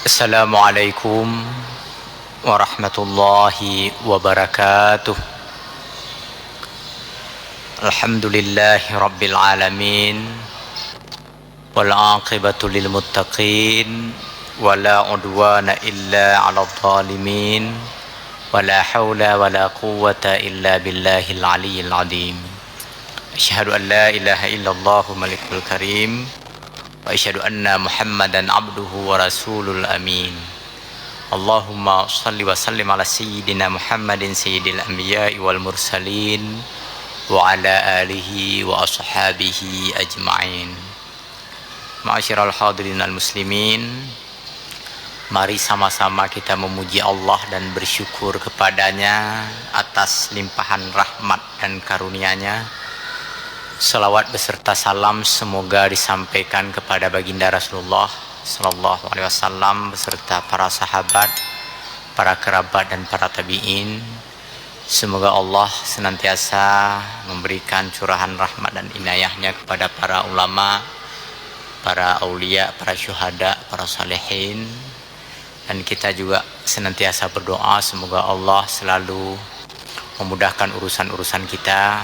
Assalamualaikum warahmatullahi wabarakatuh. Alhamdulillahi rabbil alamin, wal aqibatu lil muttaqin, wala udwana illa 'alal zalimin, wala haula wala quwwata illa billahil aliyyil azim. Asyhadu an la ilaha illallah malikul karim, wa asyhadu anna Muhammadan abduhu wa rasulul amin. Allahumma shalli wa sallim ala sayyidina Muhammadin sayyidil anbiya'i wal mursalin wa ala alihi wa ashabihi ajma'in. Ma'asyiral hadirin al muslimin, mari sama-sama kita memuji Allah dan bersyukur kepadanya atas limpahan rahmat dan karunia-Nya. Salawat beserta salam semoga disampaikan kepada baginda Rasulullah sallallahu alaihi wasallam beserta para sahabat, para kerabat dan para tabi'in. Semoga Allah senantiasa memberikan curahan rahmat dan inayahnya kepada para ulama, para aulia, para syuhada, para salihin. Dan kita juga senantiasa berdoa semoga Allah selalu memudahkan urusan-urusan kita.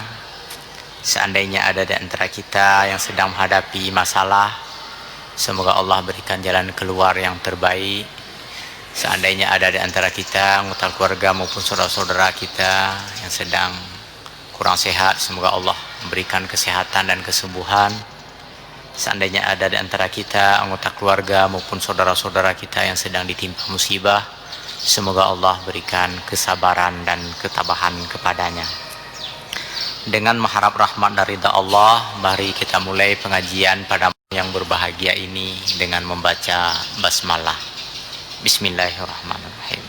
Seandainya ada di antara kita yang sedang menghadapi masalah, semoga Allah berikan jalan keluar yang terbaik. Seandainya ada di antara kita, anggota keluarga maupun saudara-saudara kita yang sedang kurang sehat, semoga Allah memberikan kesehatan dan kesembuhan. Seandainya ada di antara kita, anggota keluarga maupun saudara-saudara kita yang sedang ditimpa musibah, semoga Allah berikan kesabaran dan ketabahan kepadanya. Dengan mengharap rahmat dari Allah, mari kita mulai pengajian pada yang berbahagia ini dengan membaca basmalah. Bismillahirrahmanirrahim.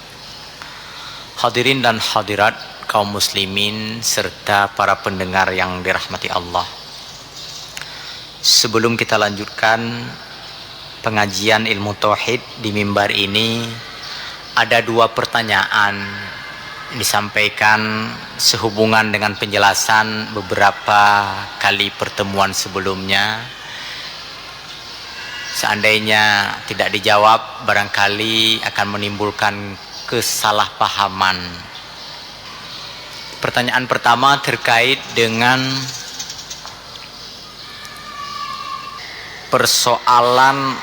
Hadirin dan hadirat kaum muslimin serta para pendengar yang dirahmati Allah. Sebelum kita lanjutkan pengajian ilmu tauhid di mimbar ini, ada dua pertanyaan disampaikan sehubungan dengan penjelasan beberapa kali pertemuan sebelumnya. Seandainya tidak dijawab, barangkali akan menimbulkan kesalahpahaman. Pertanyaan pertama terkait dengan persoalan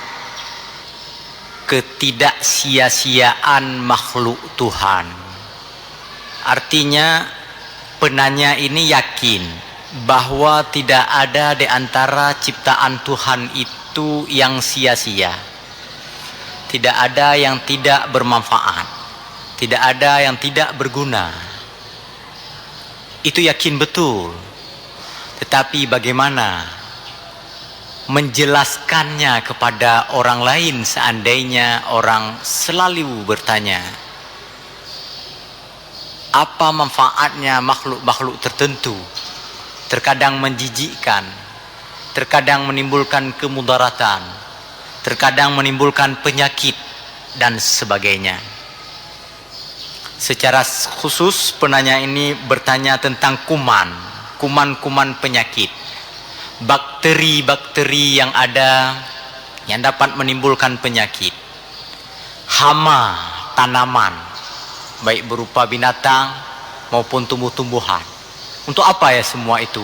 ketidaksia-siaan makhluk Tuhan. Artinya penanya ini yakin bahwa tidak ada di antara ciptaan Tuhan itu yang sia-sia. Tidak ada yang tidak bermanfaat. Tidak ada yang tidak berguna. Itu yakin betul. Tetapi bagaimana menjelaskannya kepada orang lain seandainya orang selalu bertanya, apa manfaatnya makhluk-makhluk tertentu? Terkadang menjijikkan, terkadang menimbulkan kemudaratan, terkadang menimbulkan penyakit dan sebagainya. Secara khusus penanya ini bertanya tentang kuman penyakit, bakteri-bakteri yang ada yang dapat menimbulkan penyakit, hama tanaman, baik berupa binatang maupun tumbuh-tumbuhan. Untuk apa ya semua itu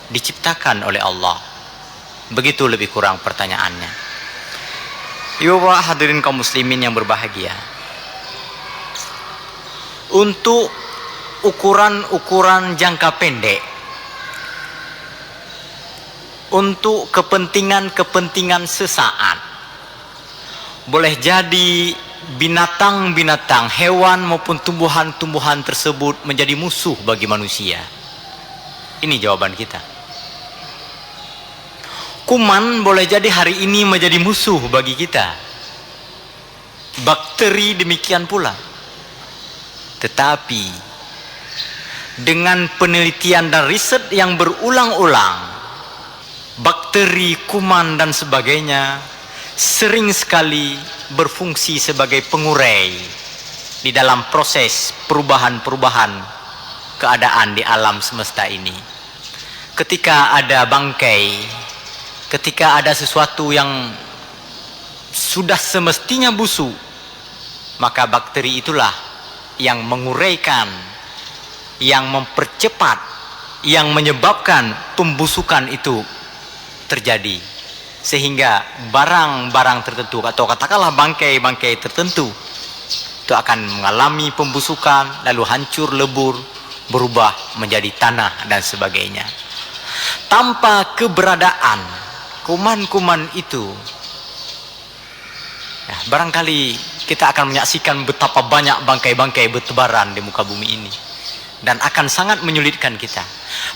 diciptakan oleh Allah? Begitu lebih kurang pertanyaannya. Ibu bapak hadirin kaum muslimin yang berbahagia, untuk ukuran-ukuran jangka pendek, untuk kepentingan-kepentingan sesaat, boleh jadi binatang-binatang, hewan maupun tumbuhan-tumbuhan tersebut menjadi musuh bagi manusia. Ini jawaban kita. Kuman boleh jadi hari ini menjadi musuh bagi kita. Bakteri demikian pula. Tetapi dengan penelitian dan riset yang berulang-ulang, bakteri, kuman dan sebagainya sering sekali berfungsi sebagai pengurai di dalam proses perubahan-perubahan keadaan di alam semesta ini. Ketika ada bangkai, ketika ada sesuatu yang sudah semestinya busuk, maka bakteri itulah yang menguraikan, yang mempercepat, yang menyebabkan pembusukan itu terjadi, sehingga barang-barang tertentu atau katakanlah bangkai-bangkai tertentu itu akan mengalami pembusukan, lalu hancur lebur, berubah menjadi tanah dan sebagainya. Tanpa keberadaan kuman-kuman itu, ya, barangkali kita akan menyaksikan betapa banyak bangkai-bangkai bertebaran di muka bumi ini, dan akan sangat menyulitkan kita.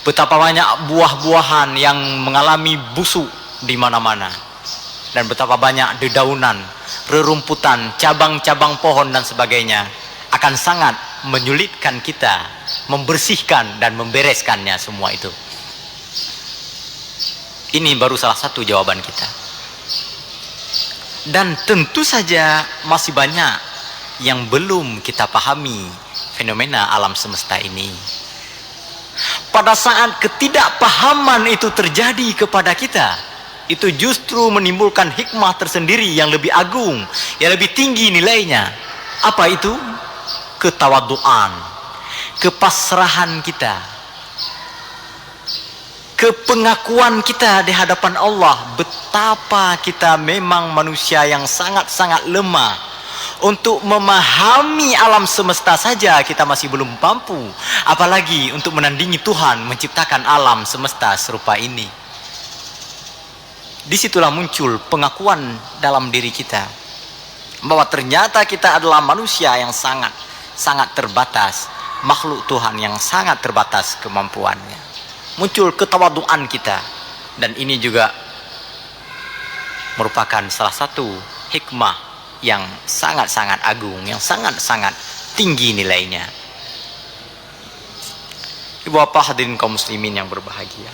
Betapa banyak buah-buahan yang mengalami busuk di mana-mana, dan betapa banyak dedaunan, rerumputan, cabang-cabang pohon dan sebagainya, akan sangat menyulitkan kita membersihkan dan membereskannya semua itu. Ini baru salah satu jawaban kita. Dan tentu saja masih banyak yang belum kita pahami fenomena alam semesta ini. Pada saat ketidakpahaman itu terjadi kepada kita, itu justru menimbulkan hikmah tersendiri yang lebih agung, yang lebih tinggi nilainya. Apa itu? Ketawaduan, kepasrahan kita, kepengakuan kita di hadapan Allah betapa kita memang manusia yang sangat-sangat lemah. Untuk memahami alam semesta saja kita masih belum mampu, apalagi untuk menandingi Tuhan menciptakan alam semesta serupa ini. Disitulah muncul pengakuan dalam diri kita bahwa ternyata kita adalah manusia yang sangat terbatas, makhluk Tuhan yang sangat terbatas kemampuannya. Muncul ketawaduan kita, dan ini juga merupakan salah satu hikmah yang sangat-sangat agung, yang sangat-sangat tinggi nilainya. Ibu bapak hadirin kaum muslimin yang berbahagia,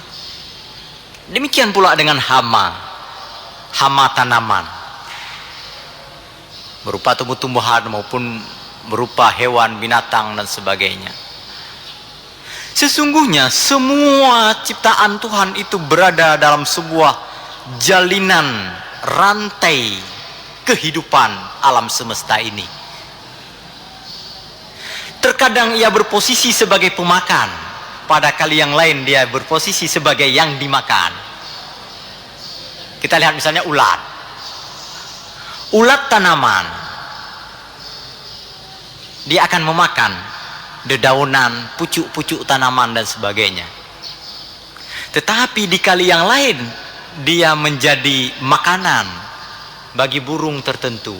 demikian pula dengan hama tanaman, berupa tumbuh-tumbuhan maupun berupa hewan, binatang dan sebagainya. Sesungguhnya semua ciptaan Tuhan itu berada dalam sebuah jalinan rantai kehidupan alam semesta ini. Terkadang ia berposisi sebagai pemakan, pada kali yang lain dia berposisi sebagai yang dimakan. Kita lihat misalnya ulat tanaman, dia akan memakan dedaunan, pucuk-pucuk tanaman dan sebagainya. Tetapi di kali yang lain dia menjadi makanan bagi burung tertentu.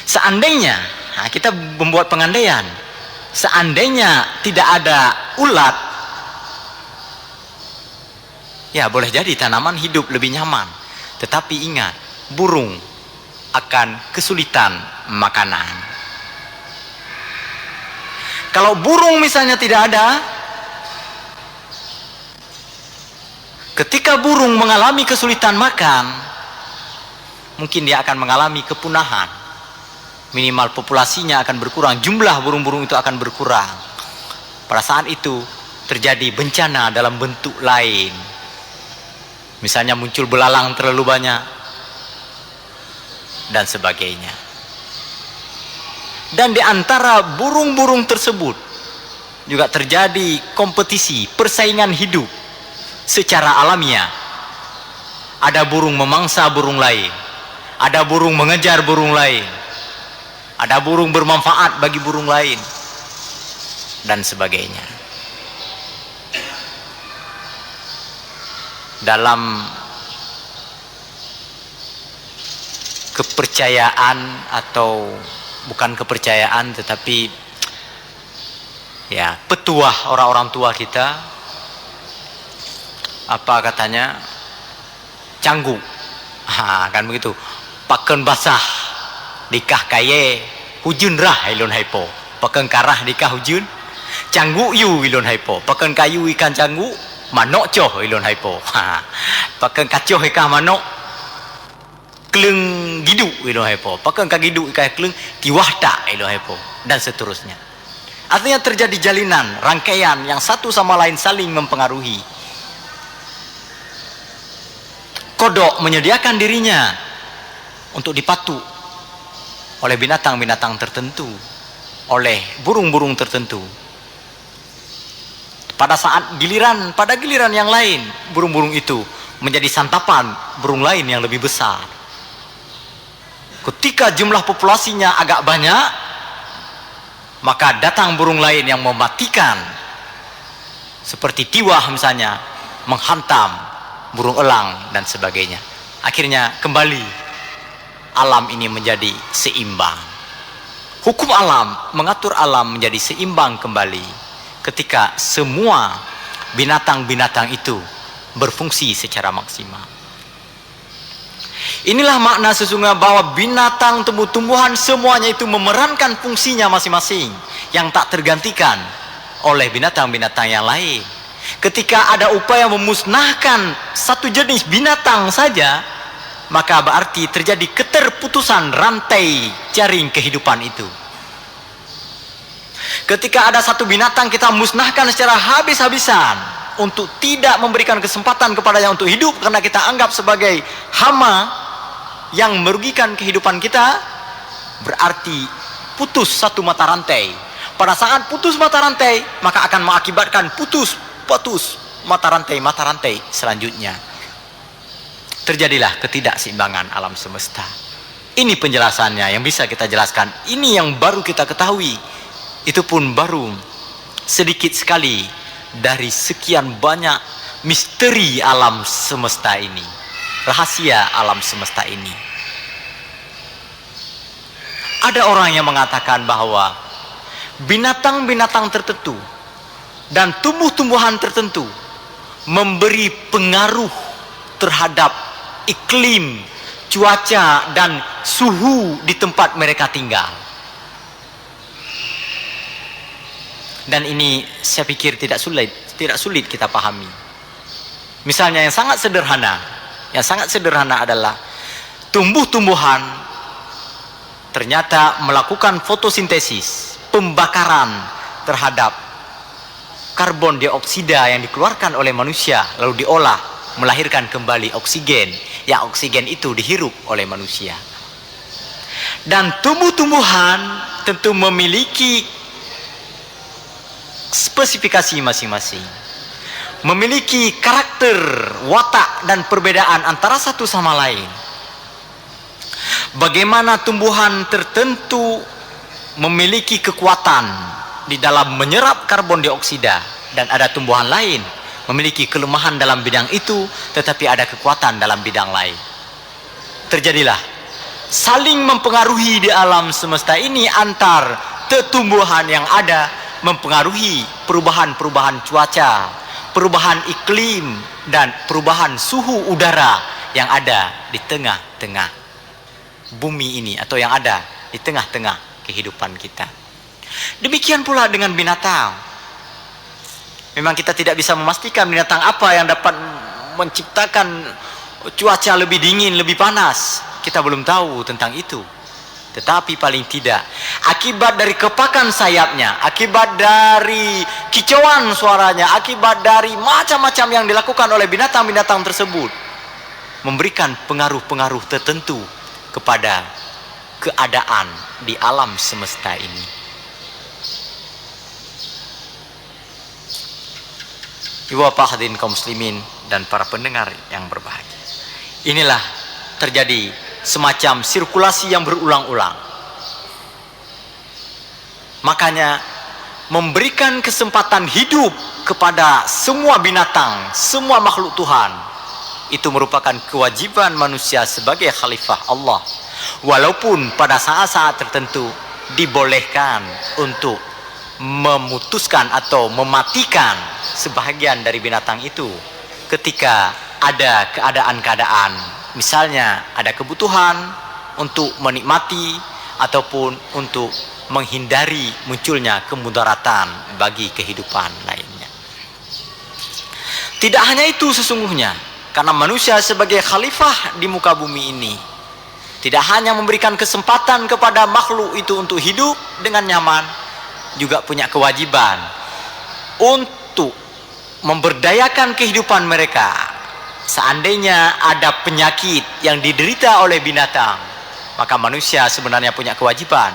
Seandainya, kita membuat pengandaian, seandainya tidak ada ulat, ya boleh jadi tanaman hidup lebih nyaman. Tetapi ingat, burung akan kesulitan makanan. Kalau burung misalnya tidak ada, ketika burung mengalami kesulitan makan, mungkin dia akan mengalami kepunahan. Minimal populasinya akan berkurang, jumlah burung-burung itu akan berkurang. Pada saat itu terjadi bencana dalam bentuk lain. Misalnya muncul belalang terlalu banyak dan sebagainya. Dan di antara burung-burung tersebut juga terjadi kompetisi, persaingan hidup secara alamiah. Ada burung memangsa burung lain, ada burung mengejar burung lain, ada burung bermanfaat bagi burung lain dan sebagainya. Dalam kepercayaan, atau bukan kepercayaan tetapi ya petuah orang-orang tua kita, apa katanya, canggu, kan begitu, paken basah dikah kaye hujun rah ilon haipo, paken karah dikah hujun, canggu yu ilon haipo, paken kayu ikan canggu, manok coh ilon haipo, paken kacoh ikan manok, keleng gidu ilon haipo, paken kagidu ikan keleng tiwah tak ilon haipo, dan seterusnya. Artinya terjadi jalinan, rangkaian yang satu sama lain saling mempengaruhi. kodok menyediakan dirinya untuk dipatuk oleh binatang-binatang tertentu, oleh burung-burung tertentu. Pada giliran yang lain, burung-burung itu menjadi santapan burung lain yang lebih besar. Ketika jumlah populasinya agak banyak, maka datang burung lain yang mematikan, seperti tiwah misalnya, menghantam burung elang dan sebagainya. Akhirnya kembali alam ini menjadi seimbang. Hukum alam mengatur alam menjadi seimbang kembali ketika semua binatang-binatang itu berfungsi secara maksimal. Inilah makna sesungguhnya bahwa binatang, tumbuh-tumbuhan semuanya itu memerankan fungsinya masing-masing yang tak tergantikan oleh binatang-binatang yang lain. Ketika ada upaya memusnahkan satu jenis binatang saja, maka berarti terjadi keterputusan rantai jaring kehidupan itu. Ketika ada satu binatang kita musnahkan secara habis-habisan untuk tidak memberikan kesempatan kepadanya untuk hidup karena kita anggap sebagai hama yang merugikan kehidupan kita, berarti putus satu mata rantai. Pada saat putus mata rantai, maka akan mengakibatkan putus mata rantai selanjutnya. Terjadilah ketidakseimbangan alam semesta. Ini penjelasannya yang bisa kita jelaskan. Ini yang baru kita ketahui. Itu pun baru sedikit sekali dari sekian banyak misteri alam semesta ini, rahasia alam semesta ini. Ada orang yang mengatakan bahwa binatang-binatang tertentu dan tumbuh-tumbuhan tertentu memberi pengaruh terhadap iklim, cuaca, dan suhu di tempat mereka tinggal. Dan ini saya pikir tidak sulit kita pahami. Misalnya yang sangat sederhana adalah tumbuh-tumbuhan ternyata melakukan fotosintesis, pembakaran terhadap karbon dioksida yang dikeluarkan oleh manusia, lalu diolah melahirkan kembali oksigen, yang oksigen itu dihirup oleh manusia. Dan tumbuh-tumbuhan tentu memiliki spesifikasi masing-masing, memiliki karakter, watak, dan perbedaan antara satu sama lain. Bagaimana tumbuhan tertentu memiliki kekuatan di dalam menyerap karbon dioksida, dan ada tumbuhan lain memiliki kelemahan dalam bidang itu, tetapi ada kekuatan dalam bidang lain. Terjadilah saling mempengaruhi di alam semesta ini antar tumbuhan yang ada, mempengaruhi perubahan-perubahan cuaca, perubahan iklim, dan perubahan suhu udara yang ada di tengah-tengah bumi ini, atau yang ada di tengah-tengah kehidupan kita. Demikian pula dengan binatang. Memang kita tidak bisa memastikan binatang apa yang dapat menciptakan cuaca lebih dingin, lebih panas. Kita belum tahu tentang itu. Tetapi paling tidak, akibat dari kepakan sayapnya, akibat dari kicauan suaranya, akibat dari macam-macam yang dilakukan oleh binatang-binatang tersebut, memberikan pengaruh-pengaruh tertentu kepada keadaan di alam semesta ini. Ibu bapak hadirin kaum muslimin dan para pendengar yang berbahagia, inilah terjadi semacam sirkulasi yang berulang-ulang. Makanya memberikan kesempatan hidup kepada semua binatang, semua makhluk Tuhan, itu merupakan kewajiban manusia sebagai khalifah Allah. Walaupun pada saat-saat tertentu dibolehkan untuk memutuskan atau mematikan sebahagian dari binatang itu ketika ada keadaan-keadaan, misalnya ada kebutuhan untuk menikmati ataupun untuk menghindari munculnya kemudaratan bagi kehidupan lainnya. Tidak hanya itu sesungguhnya, karena manusia sebagai khalifah di muka bumi ini tidak hanya memberikan kesempatan kepada makhluk itu untuk hidup dengan nyaman, juga punya kewajiban untuk memberdayakan kehidupan mereka seandainya ada penyakit yang diderita oleh binatang, maka manusia sebenarnya punya kewajiban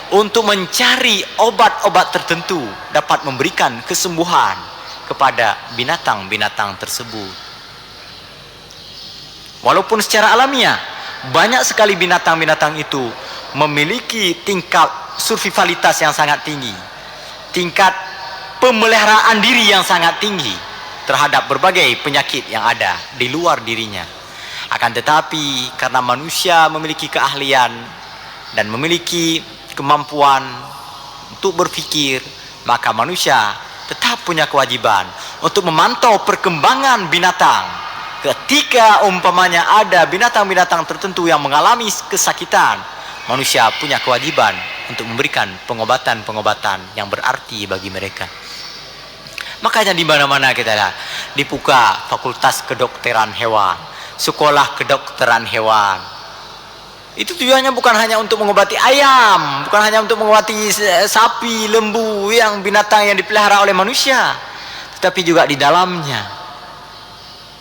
untuk mencari obat-obat tertentu dapat memberikan kesembuhan kepada binatang-binatang tersebut. Walaupun secara alamiah banyak sekali binatang-binatang itu memiliki tingkat survivalitas yang sangat tinggi, tingkat pemeliharaan diri yang sangat tinggi terhadap berbagai penyakit yang ada di luar dirinya. Akan tetapi karena manusia memiliki keahlian dan memiliki kemampuan untuk berpikir, maka manusia tetap punya kewajiban untuk memantau perkembangan binatang. Ketika umpamanya ada binatang-binatang tertentu yang mengalami kesakitan, manusia punya kewajiban untuk memberikan pengobatan-pengobatan yang berarti bagi mereka. Makanya di mana-mana kita lihat dibuka fakultas kedokteran hewan, sekolah kedokteran hewan. Itu tujuannya bukan hanya untuk mengobati ayam, bukan hanya untuk mengobati sapi, lembu, yang binatang yang dipelihara oleh manusia, tetapi juga di dalamnya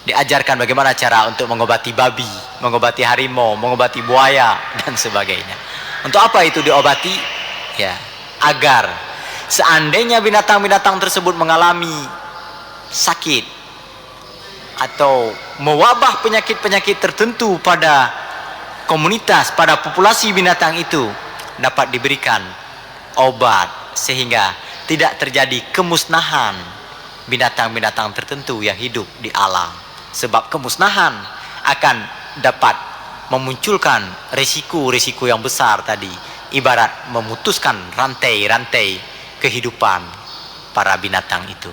diajarkan bagaimana cara untuk mengobati babi, mengobati harimau, mengobati buaya dan sebagainya. Untuk apa itu diobati? Ya, agar seandainya binatang-binatang tersebut mengalami sakit atau mewabah penyakit-penyakit tertentu pada komunitas, pada populasi binatang itu, dapat diberikan obat sehingga tidak terjadi kemusnahan binatang-binatang tertentu yang hidup di alam. Sebab kemusnahan akan dapat memunculkan risiko-risiko yang besar tadi, ibarat memutuskan rantai-rantai kehidupan para binatang itu.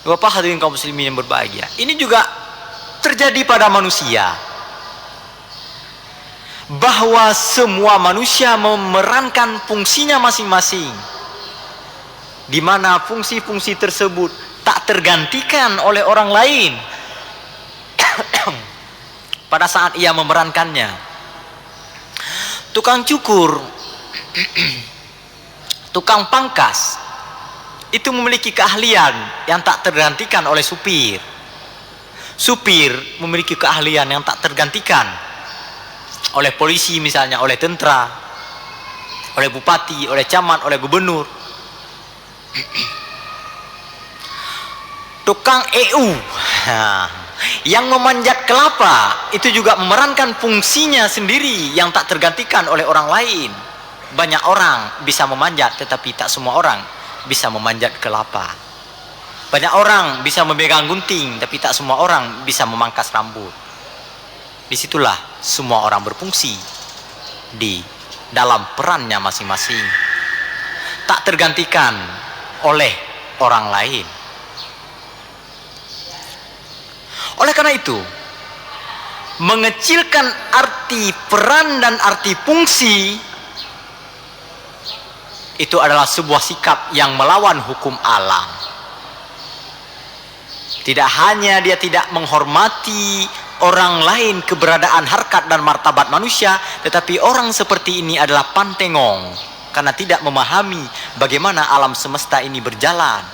Bapak hadirin kaum muslimin yang berbahagia, ini juga terjadi pada manusia, bahwa semua manusia memerankan fungsinya masing-masing, di mana fungsi-fungsi tersebut tak tergantikan oleh orang lain pada saat ia memerankannya. Tukang cukur, tukang pangkas itu memiliki keahlian yang tak tergantikan oleh supir. Supir memiliki keahlian yang tak tergantikan oleh polisi misalnya, oleh tentara, oleh bupati, oleh camat, oleh gubernur. Tukang EU yang memanjat kelapa itu juga memerankan fungsinya sendiri yang tak tergantikan oleh orang lain. Banyak orang bisa memanjat, tetapi tak semua orang bisa memanjat kelapa. Banyak orang bisa memegang gunting, tapi tak semua orang bisa memangkas rambut. Disitulah semua orang berfungsi di dalam perannya masing-masing, tak tergantikan oleh orang lain. Oleh karena itu, mengecilkan arti peran dan arti fungsi itu adalah sebuah sikap yang melawan hukum alam. Tidak hanya dia tidak menghormati orang lain, keberadaan harkat dan martabat manusia, tetapi orang seperti ini adalah pantengong karena tidak memahami bagaimana alam semesta ini berjalan.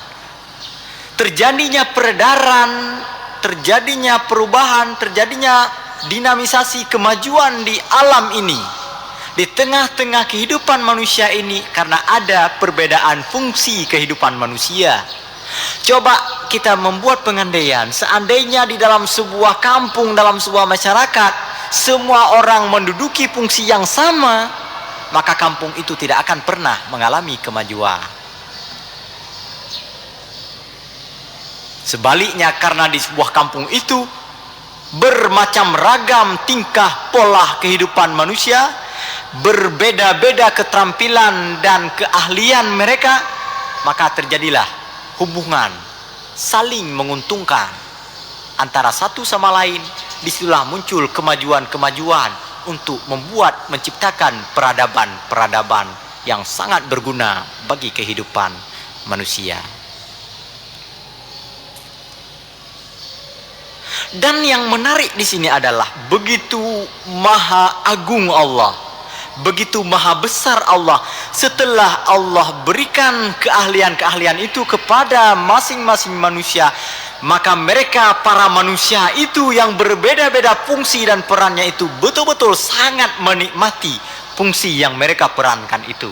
Terjadinya peredaran, terjadinya perubahan, terjadinya dinamisasi kemajuan di alam ini, di tengah-tengah kehidupan manusia ini, karena ada perbedaan fungsi kehidupan manusia. Coba kita membuat pengandaian, seandainya di dalam sebuah kampung, dalam sebuah masyarakat, semua orang menduduki fungsi yang sama, maka kampung itu tidak akan pernah mengalami kemajuan. Sebaliknya, karena di sebuah kampung itu bermacam ragam tingkah pola kehidupan manusia, berbeda-beda keterampilan dan keahlian mereka, maka terjadilah hubungan saling menguntungkan antara satu sama lain. Disitulah muncul kemajuan-kemajuan untuk membuat, menciptakan peradaban-peradaban yang sangat berguna bagi kehidupan manusia. Dan yang menarik di sini adalah begitu maha agung Allah, begitu maha besar Allah. Setelah Allah berikan keahlian-keahlian itu kepada masing-masing manusia, maka mereka para manusia itu yang berbeda-beda fungsi dan perannya itu betul-betul sangat menikmati fungsi yang mereka perankan itu.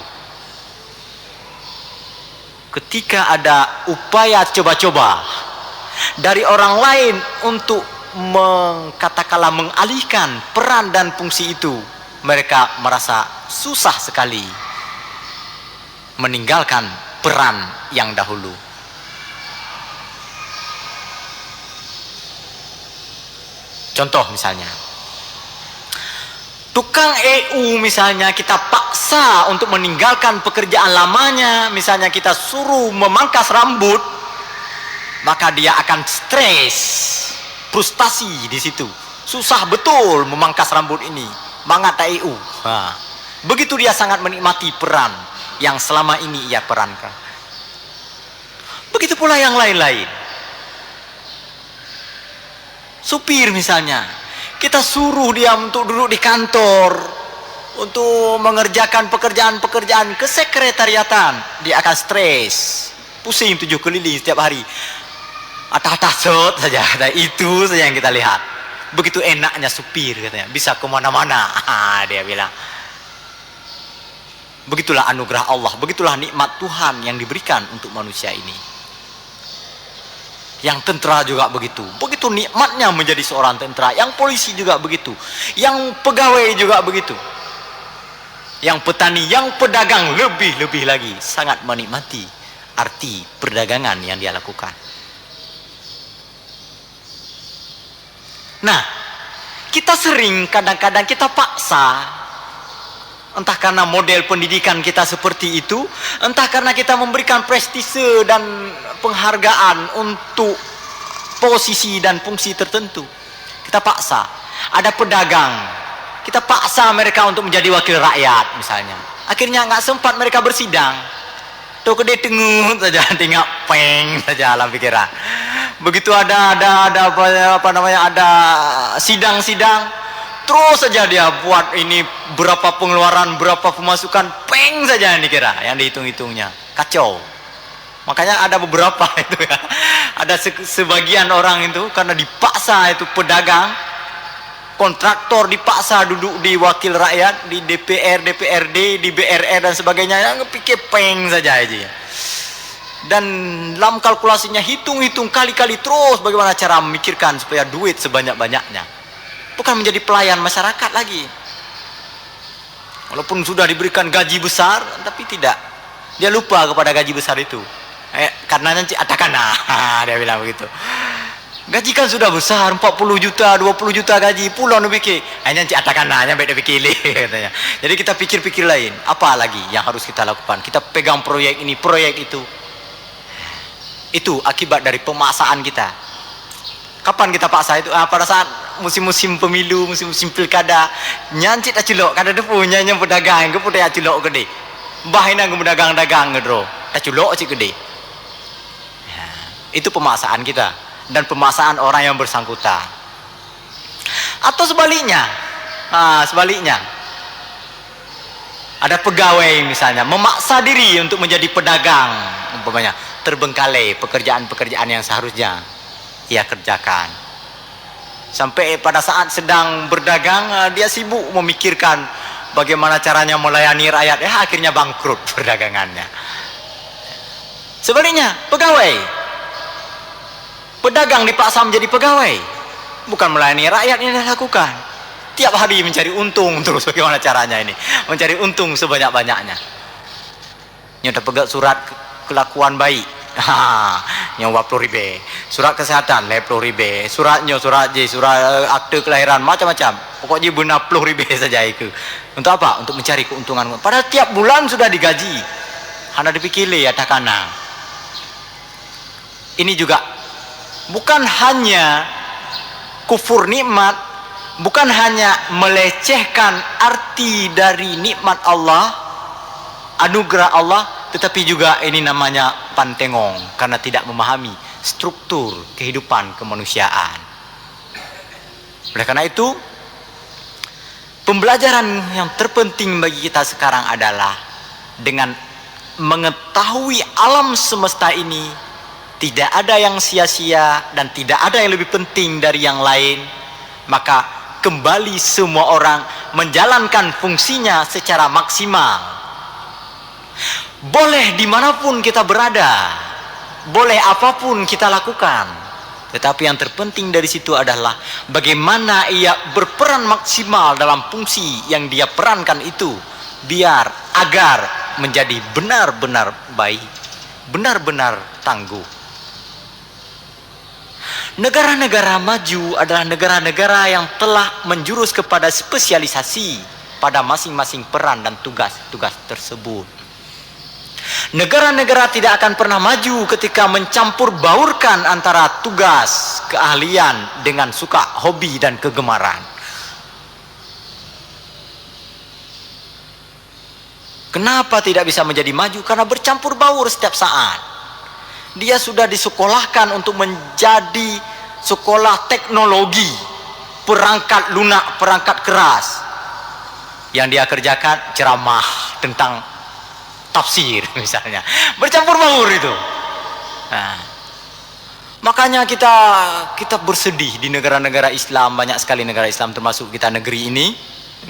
Ketika ada upaya coba-coba dari orang lain untuk katakanlah mengalihkan peran dan fungsi itu, mereka merasa susah sekali meninggalkan peran yang dahulu. Contoh misalnya, tukang EU misalnya kita paksa untuk meninggalkan pekerjaan lamanya, misalnya kita suruh memangkas rambut, maka dia akan stres, frustasi di situ. Susah betul memangkas rambut ini, mangat EU. Nah, begitu dia sangat menikmati peran yang selama ini ia perankan. Begitu pula yang lain-lain. Supir misalnya, kita suruh dia untuk duduk di kantor, untuk mengerjakan pekerjaan-pekerjaan kesekretariatan, dia akan stres, pusing 7 keliling setiap hari. Atas saja, ada itu saja yang kita lihat. Begitu enaknya supir katanya, bisa kemana-mana, dia bilang. Begitulah anugerah Allah, begitulah nikmat Tuhan yang diberikan untuk manusia ini. Yang tentara juga begitu, begitu nikmatnya menjadi seorang tentara. Yang polisi juga begitu, yang pegawai juga begitu, yang petani, yang pedagang lebih lagi sangat menikmati arti perdagangan yang dia lakukan. Nah, kita sering kadang-kadang kita paksa, entah karena model pendidikan kita seperti itu, entah karena kita memberikan prestise dan penghargaan untuk posisi dan fungsi tertentu. Kita paksa. Ada pedagang, kita paksa mereka untuk menjadi wakil rakyat misalnya. Akhirnya nggak sempat mereka bersidang. Tuh gede tengut saja, tinggal peng saja dalam pikiran. Begitu ada apa namanya, ada sidang-sidang, terus saja dia buat ini berapa pengeluaran, berapa pemasukan, peng saja yang dikira, yang dihitung-hitungnya. Kacau. Makanya ada beberapa itu ya, ada sebagian orang itu karena dipaksa, itu pedagang, kontraktor dipaksa duduk di wakil rakyat, di DPR, DPRD, di BRR dan sebagainya, yang pikir peng saja aja. Dan dalam kalkulasinya hitung-hitung kali-kali terus bagaimana cara memikirkan supaya duit sebanyak-banyaknya. Bukan menjadi pelayan masyarakat lagi. Walaupun sudah diberikan gaji besar, tapi tidak. Dia lupa kepada gaji besar itu. Karena nanti atakan, dia bilang begitu. Gaji kan sudah besar, 40 juta, 20 juta gaji, pulau nubiki. Nanti atakan nyampe dia pikir katanya. Jadi kita pikir-pikir lain. Apa lagi yang harus kita lakukan? Kita pegang proyek ini, proyek itu. Itu akibat dari pemaksaan kita. Kapan kita paksa itu? Pada saat musim-musim pemilu, musim-musim pilkada, nyancit aculok, kada ada punya yang pedagang, ke putih aculok gede. Bahina ke pedagang-dagang ngedro, aculok cik gede. Itu pemaksaan kita dan pemaksaan orang yang bersangkutan. Atau sebaliknya, sebaliknya, ada pegawai misalnya memaksa diri untuk menjadi pedagang, umpamanya terbengkalai pekerjaan-pekerjaan yang seharusnya ia kerjakan. Sampai pada saat sedang berdagang, dia sibuk memikirkan bagaimana caranya melayani rakyat, akhirnya bangkrut perdagangannya. Sebaliknya, pedagang dipaksa menjadi pegawai, bukan melayani rakyat yang dia lakukan. Tiap hari mencari untung terus, bagaimana caranya ini mencari untung sebanyak-banyaknya. Nyata pegang surat kelakuan baik, yang 20 ribu, surat kesehatan 20 ribu, surat J, surat akte kelahiran, macam-macam, pokoknya benar 10 ribu saja itu. Untuk apa? Untuk mencari keuntungan. Padahal tiap bulan sudah digaji, hanya dipikirli ya takana. Ini juga bukan hanya kufur nikmat, bukan hanya melecehkan arti dari nikmat Allah, anugerah Allah, tetapi juga ini namanya pantengong, karena tidak memahami struktur kehidupan kemanusiaan. Oleh karena itu, pembelajaran yang terpenting bagi kita sekarang adalah dengan mengetahui alam semesta ini, tidak ada yang sia-sia dan tidak ada yang lebih penting dari yang lain, maka kembali semua orang menjalankan fungsinya secara maksimal. Boleh dimanapun kita berada, boleh apapun kita lakukan, tetapi yang terpenting dari situ adalah bagaimana ia berperan maksimal dalam fungsi yang dia perankan itu, agar menjadi benar-benar baik, benar-benar tangguh. Negara-negara maju adalah negara-negara yang telah menjurus kepada spesialisasi pada masing-masing peran dan tugas-tugas tersebut. Negara-negara tidak akan pernah maju ketika mencampur baurkan antara tugas, keahlian dengan suka, hobi dan kegemaran. Kenapa tidak bisa menjadi maju? Karena bercampur baur setiap saat. Dia sudah disekolahkan untuk menjadi sekolah teknologi, perangkat lunak, perangkat keras. Yang dia kerjakan ceramah tentang tafsir misalnya, bercampur baur itu. Nah, makanya kita bersedih di negara-negara Islam, banyak sekali negara Islam termasuk kita negeri ini,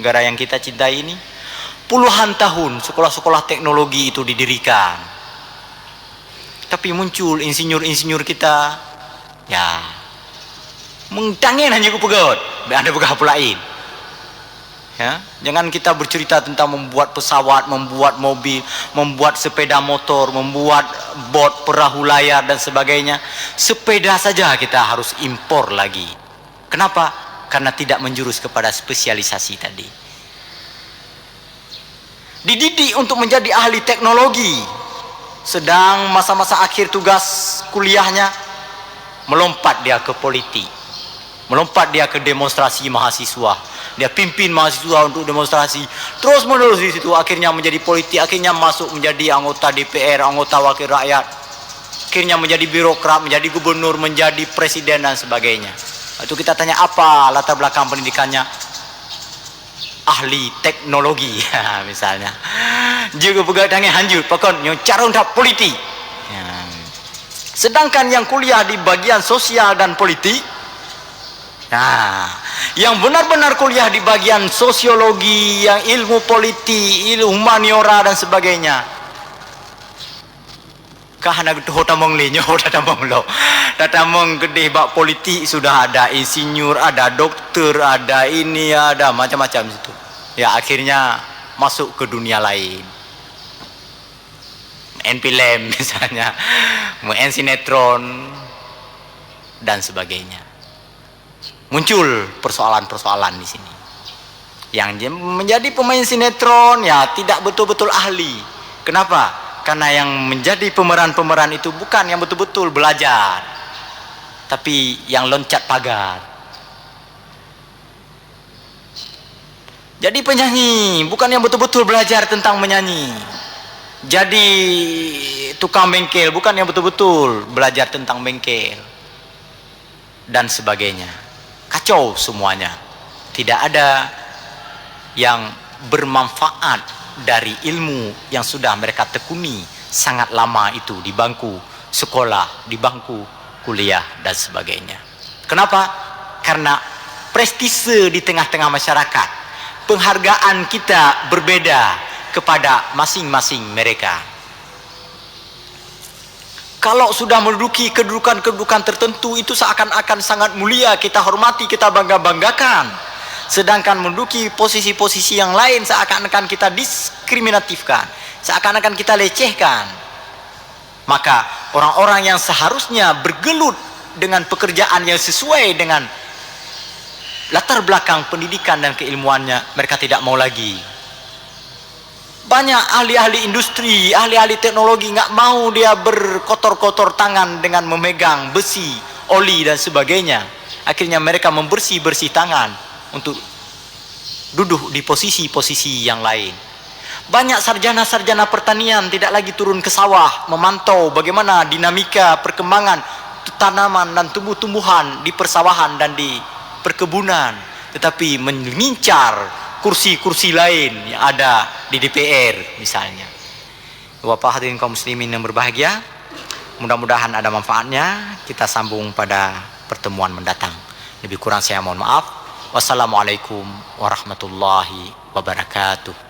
negara yang kita cintai ini. Puluhan tahun sekolah-sekolah teknologi itu didirikan. Tapi muncul insinyur-insinyur kita, ya, mengtangin hanya kupegot, ada begah pulain. Ya, jangan kita bercerita tentang membuat pesawat, membuat mobil, membuat sepeda motor, membuat bot, perahu layar dan sebagainya. Sepeda saja kita harus impor lagi. Kenapa? Karena tidak menjurus kepada spesialisasi tadi. Dididik untuk menjadi ahli teknologi, sedang masa-masa akhir tugas kuliahnya melompat dia ke politik, melompat dia ke demonstrasi mahasiswa, dia pimpin mahasiswa untuk demonstrasi terus menerus di situ, akhirnya menjadi politik, akhirnya masuk menjadi anggota DPR, anggota wakil rakyat, akhirnya menjadi birokrat, menjadi gubernur, menjadi presiden dan sebagainya. Itu kita tanya apa latar belakang pendidikannya? Ahli teknologi misalnya. Juga pegadangnya hanjut pakon cara untuk politik. Ya. Sedangkan yang kuliah di bagian sosial dan politik, nah, yang benar-benar kuliah di bagian sosiologi, yang ilmu politik, ilmu humaniora dan sebagainya, kahana gitu hotamong linyo hotamong lo datamong gede bak politik sudah ada insinyur, ada dokter, ada ini, ada macam-macam itu. Ya akhirnya masuk ke dunia lain, main film misalnya, main sinetron dan sebagainya. Muncul persoalan-persoalan di sini. Yang menjadi pemain sinetron ya tidak betul-betul ahli. Kenapa? Karena yang menjadi pemeran-pemeran itu bukan yang betul-betul belajar, tapi yang loncat pagar. Jadi penyanyi bukan yang betul-betul belajar tentang menyanyi. Jadi tukang bengkel bukan yang betul-betul belajar tentang bengkel dan sebagainya. Kacau semuanya. Tidak ada yang bermanfaat dari ilmu yang sudah mereka tekuni sangat lama itu di bangku sekolah, di bangku kuliah dan sebagainya. Kenapa? Karena prestise di tengah-tengah masyarakat, penghargaan kita berbeda kepada masing-masing mereka. Kalau sudah menduduki kedudukan-kedudukan tertentu itu seakan-akan sangat mulia, kita hormati, kita bangga-banggakan. Sedangkan menduduki posisi-posisi yang lain seakan-akan kita diskriminatifkan, seakan-akan kita lecehkan. Maka orang-orang yang seharusnya bergelut dengan pekerjaan yang sesuai dengan latar belakang pendidikan dan keilmuannya, mereka tidak mau lagi. Banyak ahli-ahli industri, ahli-ahli teknologi nggak mau dia berkotor-kotor tangan dengan memegang besi, oli dan sebagainya. Akhirnya mereka membersih-bersih tangan untuk duduk di posisi-posisi yang lain. Banyak sarjana-sarjana pertanian tidak lagi turun ke sawah memantau bagaimana dinamika perkembangan tanaman dan tumbuh-tumbuhan di persawahan dan di perkebunan, tetapi mengincar kursi-kursi lain yang ada di DPR misalnya. Bapak hadirin kaum muslimin yang berbahagia, Mudah-mudahan ada manfaatnya. Kita sambung pada pertemuan mendatang. Lebih kurang saya mohon maaf. Wassalamualaikum warahmatullahi wabarakatuh.